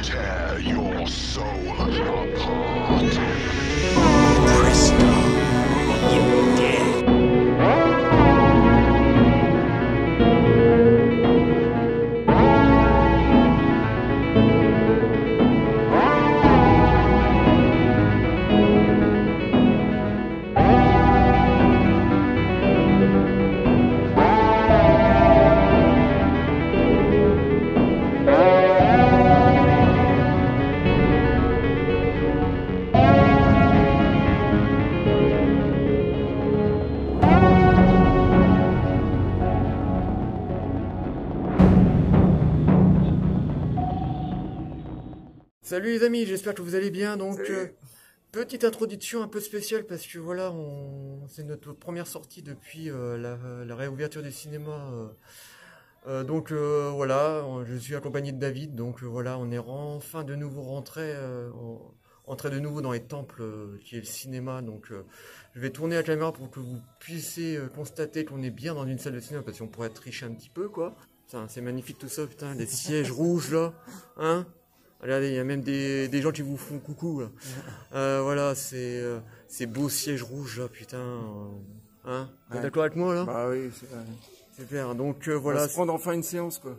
Tear your soul apart. Presto, you're dead. Salut les amis, j'espère que vous allez bien. Donc, petite introduction un peu spéciale parce que voilà, c'est notre première sortie depuis la réouverture du cinéma. Voilà, je suis accompagné de David. Donc voilà, on est enfin de nouveau entré de nouveau dans les temples qui est le cinéma. Donc je vais tourner la caméra pour que vous puissiez constater qu'on est bien dans une salle de cinéma parce qu'on pourrait tricher un petit peu quoi. Putain, c'est magnifique tout ça, putain, les sièges rouges là, hein. Regardez, il y a même des gens qui vous font coucou là. Voilà, ces beaux sièges rouges là, putain. Hein, vous êtes d'accord avec moi là? Bah oui, c'est clair. Donc on voilà. va se prendre enfin une séance quoi.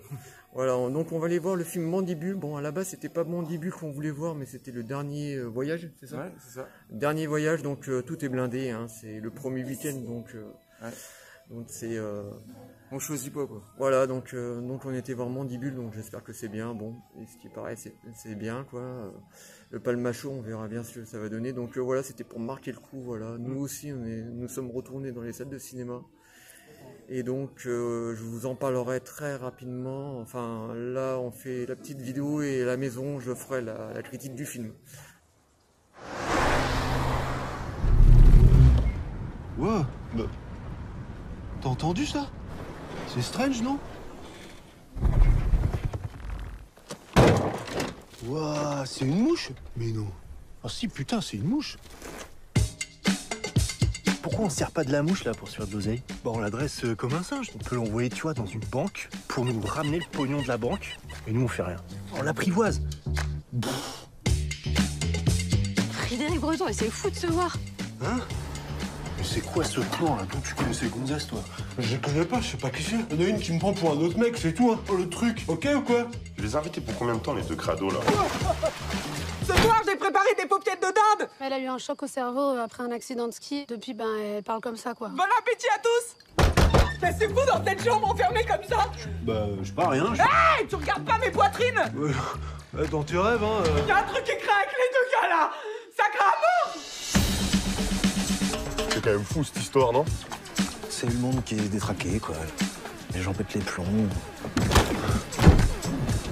Voilà, donc on va aller voir le film Mandibule. Bon, à la base, c'était pas Mandibule qu'on voulait voir, mais c'était le dernier voyage, c'est ça? Ouais, c'est ça. Dernier voyage, donc tout est blindé. Hein, c'est le premier week-end, donc c'est. On choisit pas quoi. Voilà, donc on était voir Mandibule, donc j'espère que c'est bien. Bon, et ce qui paraît, c'est bien quoi. Le Palmacho, on verra bien ce que ça va donner. Donc voilà, c'était pour marquer le coup. Voilà, nous aussi, nous sommes retournés dans les salles de cinéma. Et donc, je vous en parlerai très rapidement. Enfin, là, on fait la petite vidéo et à la maison, je ferai la critique du film. Wow, bah, t'as entendu ça? C'est strange, non? Ouah, c'est une mouche? Mais non. Ah si, putain, c'est une mouche. Pourquoi on se sert pas de la mouche, là, pour se faire de l'oseille? Bah, on l'adresse comme un singe. On peut l'envoyer, tu vois, dans une banque pour nous ramener le pognon de la banque. Et nous, on fait rien. On l'apprivoise. Frédéric Breton, c'est fou de se voir. Hein? Mais c'est quoi ce plan, là? D'où tu connais ces gonzesses, toi? Je les connais pas, je sais pas qui c'est. Il y en a une qui me prend pour un autre mec, c'est tout, hein. Oh, le truc, ok ou quoi? Je les ai invités pour combien de temps, les deux crados, là? Ce soir, j'ai préparé des paupiètes de dinde. Elle a eu un choc au cerveau après un accident de ski. Depuis, elle parle comme ça, quoi. Bon appétit à tous. Mais c'est fou dans cette chambre enfermée comme ça. Bah, je sais pas, rien. Hey, tu regardes pas mes poitrines. Dans tes rêves, hein. Y a un truc qui craque, les deux gars, là. Ça craque à mort. C'est quand même fou, cette histoire, non? C'est le monde qui est détraqué, quoi. Les gens pètent les plombs.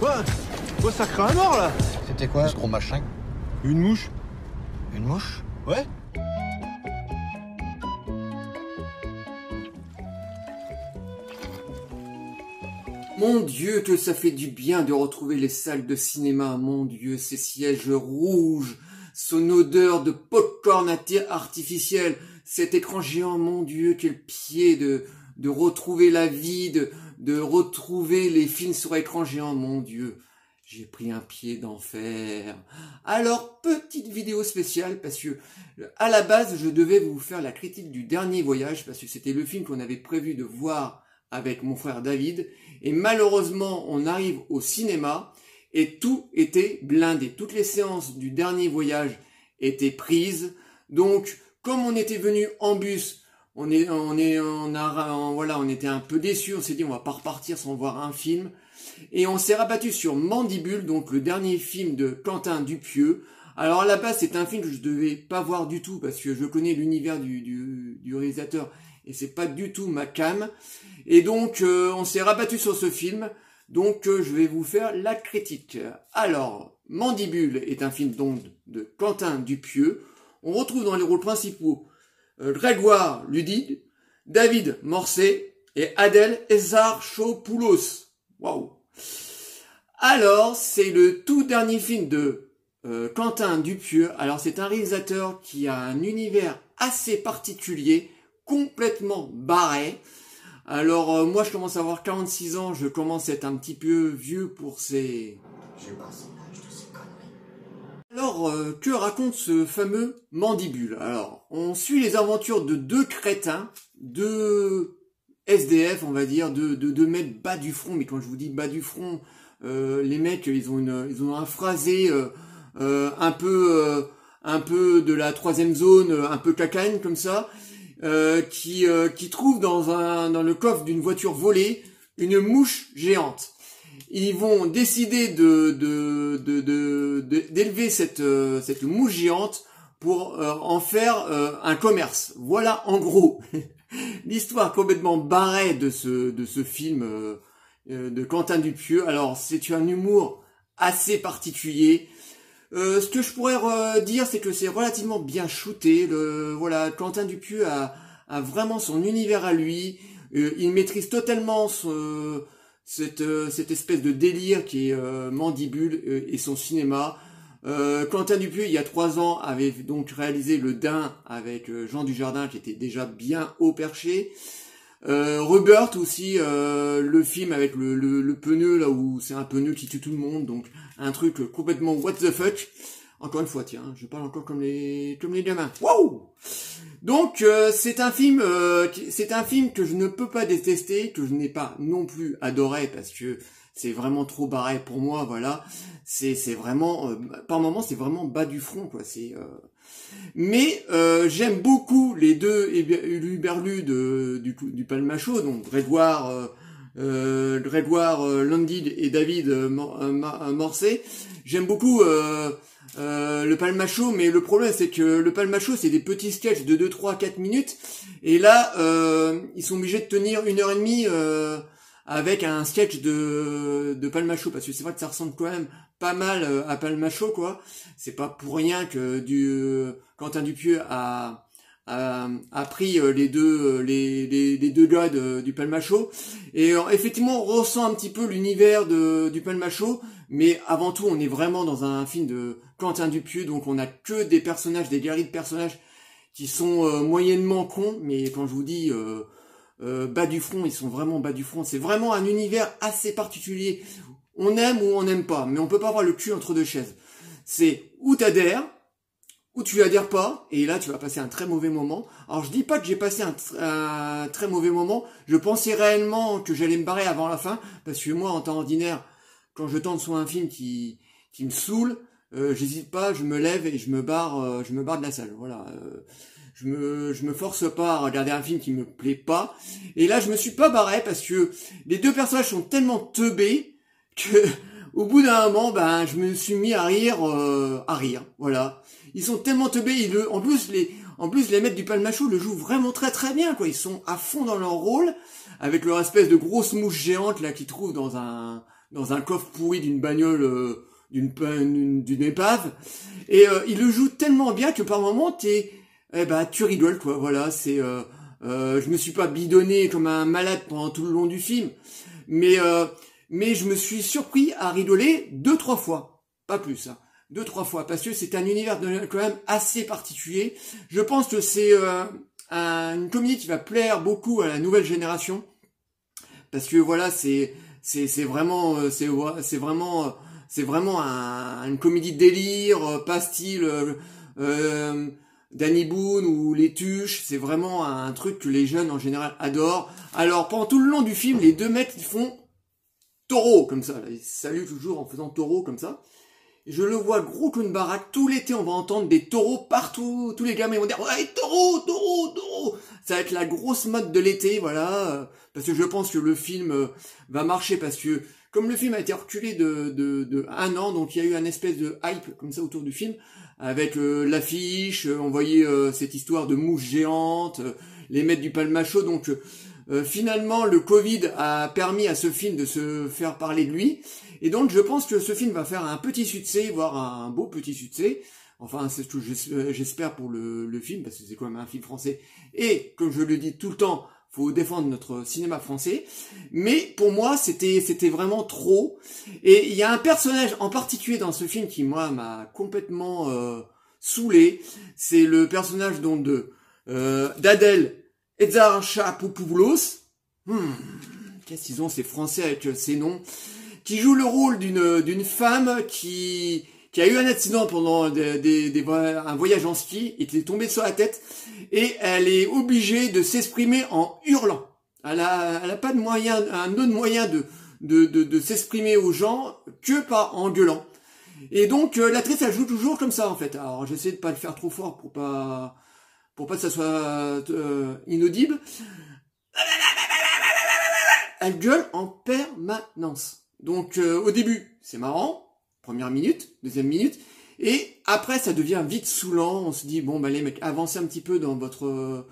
Ouais, ça craint à mort, là. C'était quoi, ce gros machin? Une mouche. Une mouche? Ouais. Mon Dieu, que ça fait du bien de retrouver les salles de cinéma. Mon Dieu, ces sièges rouges, son odeur de popcorn artificiel, cet écran géant, mon Dieu, quel pied de retrouver la vie, de retrouver les films sur écran géant, mon Dieu. J'ai pris un pied d'enfer. Alors, petite vidéo spéciale, parce que, à la base, je devais vous faire la critique du dernier voyage, parce que c'était le film qu'on avait prévu de voir avec mon frère David, et malheureusement, on arrive au cinéma, et tout était blindé. Toutes les séances du dernier voyage étaient prises, donc, comme on était venu en bus, on était un peu déçus, on s'est dit on va pas repartir sans voir un film, et on s'est rabattu sur Mandibule, donc le dernier film de Quentin Dupieux. Alors à la base c'est un film que je devais pas voir du tout parce que je connais l'univers du réalisateur et c'est pas du tout ma came, et donc on s'est rabattu sur ce film, donc je vais vous faire la critique. Alors Mandibule est un film donc de Quentin Dupieux. On retrouve dans les rôles principaux Grégoire Ludig, David Morset et Adèle Exarchopoulos. Waouh! Alors, c'est le tout dernier film de Quentin Dupieux. Alors, c'est un réalisateur qui a un univers assez particulier, complètement barré. Alors, moi, je commence à avoir 46 ans, je commence à être un petit peu vieux pour ces J'ai pas son âge de ces conneries. Alors, que raconte ce fameux Mandibule? Alors, on suit les aventures de deux crétins, deux SDF, on va dire, deux mecs bas du front. Mais quand je vous dis bas du front, les mecs, ils ont un phrasé un peu de la troisième zone, un peu cacagne comme ça, qui trouve dans le coffre d'une voiture volée une mouche géante. Ils vont décider d'élever cette mouche géante pour en faire un commerce. Voilà en gros l'histoire complètement barrée de ce film de Quentin Dupieux. Alors c'est un humour assez particulier. Ce que je pourrais dire, c'est que c'est relativement bien shooté. Voilà, Quentin Dupieux a vraiment son univers à lui. Il maîtrise totalement cette espèce de délire qui est Mandibule et son cinéma. Quentin Dupieux, il y a 3 ans, avait donc réalisé Le Daim avec Jean Dujardin, qui était déjà bien haut perché. Rebirth aussi, le film avec le pneu, là où c'est un pneu qui tue tout le monde, donc un truc complètement what the fuck. Encore une fois, tiens, je parle encore comme les gamins. Wow! Donc c'est un film que je ne peux pas détester, que je n'ai pas non plus adoré parce que c'est vraiment trop barré pour moi, voilà. C'est vraiment par moments c'est vraiment bas du front quoi, mais j'aime beaucoup les deux hurluberlus du Palmacho, donc Grégoire Landil et David Morcey. J'aime beaucoup le Palmacho, mais le problème c'est que le Palmacho c'est des petits sketchs de 2, 3, 4 minutes, et là ils sont obligés de tenir 1h30 avec un sketch de Palmacho, parce que c'est vrai que ça ressemble quand même pas mal à Palmacho quoi. C'est pas pour rien que Quentin Dupieux a pris les deux gars du Palmacho, et effectivement on ressent un petit peu l'univers du Palmacho, mais avant tout on est vraiment dans un film de Quentin Dupieux, donc on a que des personnages, des galeries de personnages qui sont moyennement cons, mais quand je vous dis bas du front, ils sont vraiment bas du front. C'est vraiment un univers assez particulier. On aime ou on n'aime pas, mais on peut pas avoir le cul entre deux chaises. C'est où t'adhères, ou tu adhères pas, et là tu vas passer un très mauvais moment. Alors je dis pas que j'ai passé un très mauvais moment, je pensais réellement que j'allais me barrer avant la fin, parce que moi en temps ordinaire, quand je tombe sur un film qui me saoule, j'hésite pas, je me lève et je me barre de la salle. Voilà. Je me force pas à regarder un film qui me plaît pas. Et là, je me suis pas barré parce que les deux personnages sont tellement teubés que, au bout d'un moment, ben, je me suis mis à rire. Voilà. Ils sont tellement teubés. En plus, les mecs du Palmacho le jouent vraiment très très bien, quoi. Ils sont à fond dans leur rôle, avec leur espèce de grosse mouche géante, là, qu'ils trouvent dans un coffre pourri d'une bagnole, d'une épave. Et, ils le jouent tellement bien que par moment, tu rigoles quoi, voilà, je me suis pas bidonné comme un malade pendant tout le long du film, mais je me suis surpris à rigoler 2-3 fois, pas plus, hein, 2-3 fois, parce que c'est un univers quand même assez particulier. Je pense que c'est une comédie qui va plaire beaucoup à la nouvelle génération, parce que voilà, c'est vraiment une comédie délire, pas style Danny Boone ou Les Tuches. C'est vraiment un truc que les jeunes en général adorent. Alors pendant tout le long du film, les deux mecs ils font taureau comme ça, ils saluent toujours en faisant taureau comme ça. Et je le vois gros comme une baraque. Tout l'été on va entendre des taureaux partout. Tous les gamins vont dire ouais, taureau. Ça va être la grosse mode de l'été, voilà. Parce que je pense que le film va marcher, parce que comme le film a été reculé de 1 an, donc il y a eu un espèce de hype comme ça autour du film, avec l'affiche, on voyait cette histoire de mouche géante, les mecs du Palmacho, donc finalement le Covid a permis à ce film de se faire parler de lui, et donc je pense que ce film va faire un petit succès, voire un beau petit succès. Enfin, c'est ce que j'espère pour le film, parce que c'est quand même un film français, et comme je le dis tout le temps, faut défendre notre cinéma français, mais pour moi c'était vraiment trop. Et il y a un personnage en particulier dans ce film qui moi m'a complètement saoulé, c'est le personnage donc d'Adèle Exarchopoulos. Qu'est-ce qu'ils ont ces Français avec ces noms? qui joue le rôle d'une femme qui a eu un accident pendant un voyage en ski et qui est tombée sur la tête et elle est obligée de s'exprimer en hurlant. Elle a pas de moyen, un autre moyen de s'exprimer aux gens que en gueulant. Et donc l'actrice elle joue toujours comme ça en fait. Alors j'essaie de pas le faire trop fort pour pas que ça soit inaudible. Elle gueule en permanence. Donc au début c'est marrant, première minute, deuxième minute, et après ça devient vite saoulant. On se dit bon bah les mecs avancez un petit peu dans votre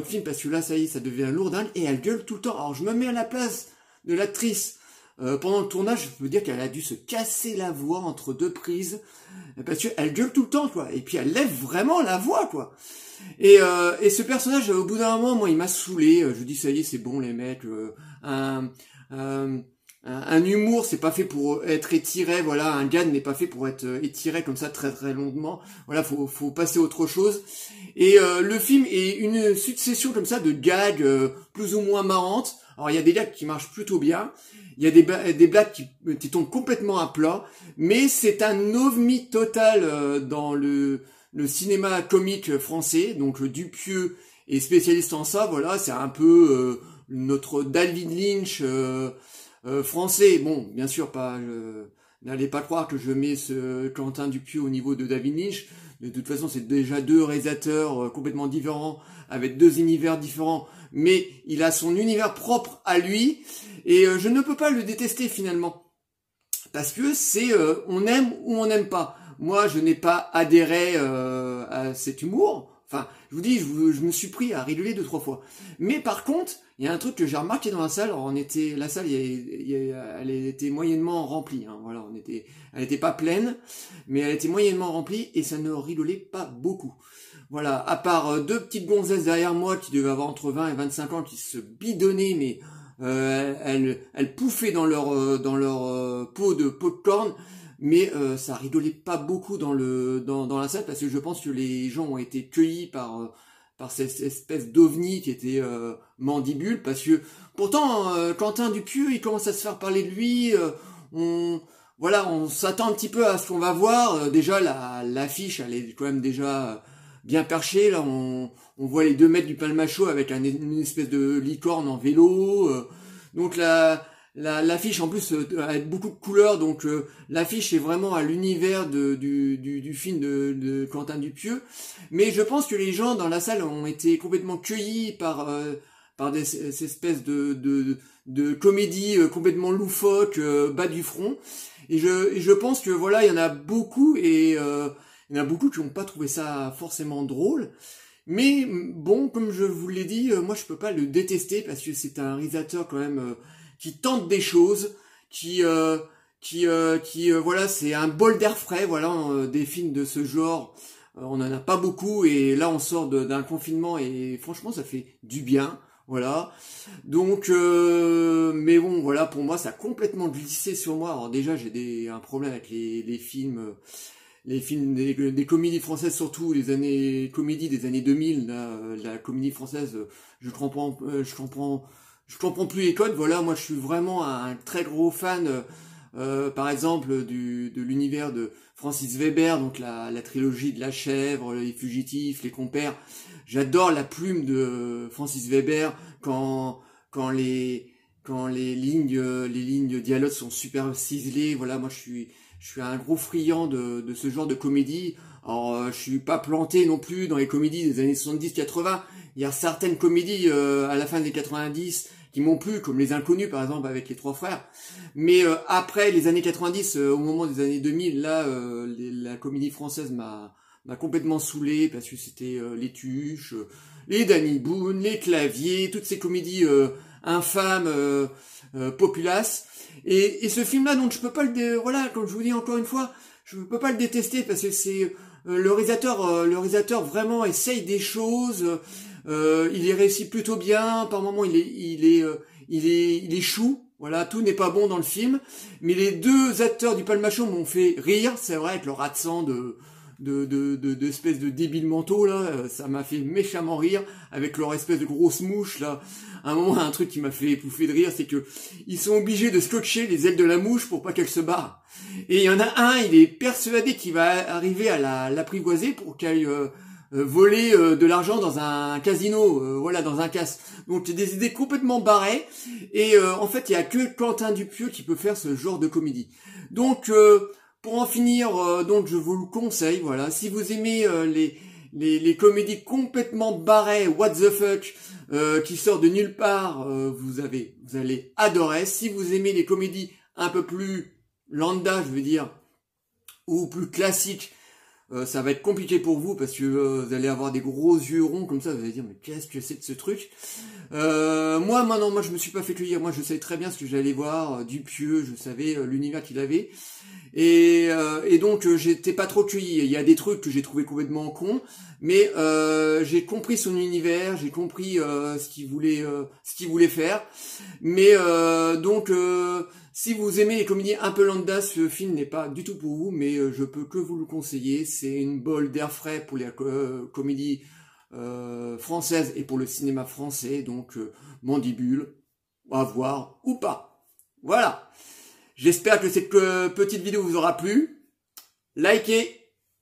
film parce que là ça y est ça devient lourdingue et elle gueule tout le temps. Alors je me mets à la place de l'actrice. Pendant le tournage, je peux dire qu'elle a dû se casser la voix entre deux prises parce qu'elle gueule tout le temps quoi. Et puis elle lève vraiment la voix quoi. Et ce personnage, au bout d'un moment, moi, il m'a saoulé. Je dis ça y est, c'est bon les mecs. Un humour, c'est pas fait pour être étiré. Voilà, un gag n'est pas fait pour être étiré comme ça très très longuement. Voilà, faut passer à autre chose. Et le film est une succession comme ça de gags plus ou moins marrantes. Alors il y a des gags qui marchent plutôt bien. Il y a des blagues qui tombent complètement à plat, mais c'est un ovni total dans le cinéma comique français. Donc Dupieux est spécialiste en ça. Voilà, c'est un peu notre David Lynch français. Bon, bien sûr, n'allez pas croire que je mets ce Quentin Dupieux au niveau de David Lynch. De toute façon, c'est déjà deux réalisateurs complètement différents, avec deux univers différents, mais il a son univers propre à lui, et je ne peux pas le détester finalement, parce que c'est on aime ou on n'aime pas. Moi, je n'ai pas adhéré à cet humour. Enfin, je vous dis, je me suis pris à rigoler 2-3 fois. Mais par contre, il y a un truc que j'ai remarqué dans la salle. Alors, la salle, elle était moyennement remplie. Hein, voilà, elle était pas pleine, mais elle était moyennement remplie et ça ne rigolait pas beaucoup. Voilà, à part deux petites gonzesses derrière moi qui devaient avoir entre 20 et 25 ans, qui se bidonnaient, mais elles pouffaient dans leur pot de popcorn. Mais ça rigolait pas beaucoup dans la salle parce que je pense que les gens ont été cueillis par cette espèce d'ovni qui était Mandibule, parce que pourtant Quentin Dupieux il commence à se faire parler de lui, on s'attend un petit peu à ce qu'on va voir. Déjà l'affiche elle est quand même déjà bien perchée. Là on voit les 2 mètres du Palmachot avec une espèce de licorne en vélo, donc l'affiche en plus avec beaucoup de couleurs, donc l'affiche est vraiment à l'univers du film de Quentin Dupieux. Mais je pense que les gens dans la salle ont été complètement cueillis par ces espèces de comédies complètement loufoques, bas du front. Et je pense que voilà, il y en a beaucoup et il y en a beaucoup qui n'ont pas trouvé ça forcément drôle. Mais bon, comme je vous l'ai dit, moi je peux pas le détester parce que c'est un réalisateur quand même qui tente des choses, qui voilà, c'est un bol d'air frais, voilà, des films de ce genre, on en a pas beaucoup, et là on sort d'un confinement, et franchement ça fait du bien, voilà, donc, mais bon, voilà, pour moi ça a complètement glissé sur moi. Alors déjà j'ai un problème avec les films des comédies françaises, surtout les comédies des années 2000, la comédie française, je comprends plus les codes. Voilà, moi je suis vraiment un très gros fan, par exemple, de l'univers de Francis Weber, donc la trilogie de La Chèvre, Les Fugitifs, Les Compères. J'adore la plume de Francis Weber quand les lignes dialogues sont super ciselées. Voilà, moi je suis un gros friand de ce genre de comédie. Alors je suis pas planté non plus dans les comédies des années 70-80. Il y a certaines comédies à la fin des 90 qui m'ont plu, comme Les Inconnus par exemple avec les 3 frères. Mais après les années 90, au moment des années 2000, là la comédie française m'a complètement saoulé, parce que c'était les Tuches, les Danny Boone, les Claviers, toutes ces comédies infâmes, populaces. Et ce film-là, donc je peux pas voilà, comme je vous dis encore une fois, je peux pas le détester parce que c'est le réalisateur vraiment essaye des choses. Il y réussit plutôt bien. Par moments, il est chou. Voilà, tout n'est pas bon dans le film. Mais les 2 acteurs du Palmachot m'ont fait rire, c'est vrai, avec leur accent d'espèces de débiles mentaux là, ça m'a fait méchamment rire avec leur espèce de grosse mouche là. À un moment, un truc qui m'a fait pouffer de rire, c'est que ils sont obligés de scotcher les ailes de la mouche pour pas qu'elle se barre. Et il y en a un, il est persuadé qu'il va arriver à l'apprivoiser pour qu'elle voler de l'argent dans un casino, voilà, dans un casse. Donc des idées complètement barrées. Et en fait, il y a que Quentin Dupieux qui peut faire ce genre de comédie. Donc pour en finir, donc je vous le conseille, voilà, si vous aimez les comédies complètement barrées, what the fuck, qui sortent de nulle part, vous allez adorer. Si vous aimez les comédies un peu plus lambda, je veux dire, ou plus classiques, ça va être compliqué pour vous parce que vous allez avoir des gros yeux ronds comme ça, vous allez dire mais qu'est-ce que c'est de ce truc. Moi je me suis pas fait cueillir, moi je savais très bien ce que j'allais voir, Dupieux, je savais l'univers qu'il avait, et donc j'étais pas trop cueilli. Il y a des trucs que j'ai trouvé complètement cons, mais j'ai compris son univers, j'ai compris ce qu'il voulait faire, mais donc si vous aimez les comédies un peu lambda, ce film n'est pas du tout pour vous, mais je peux que vous le conseiller. C'est une bole d'air frais pour les comédies françaises et pour le cinéma français. Donc, Mandibule, à voir ou pas. Voilà. J'espère que cette petite vidéo vous aura plu. Likez,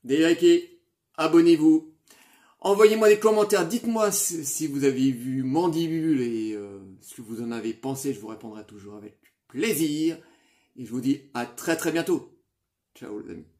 délikez, abonnez-vous. Envoyez-moi des commentaires, dites-moi si vous avez vu Mandibule et ce que vous en avez pensé. Je vous répondrai toujours avec plaisir, et je vous dis à très bientôt. Ciao les amis.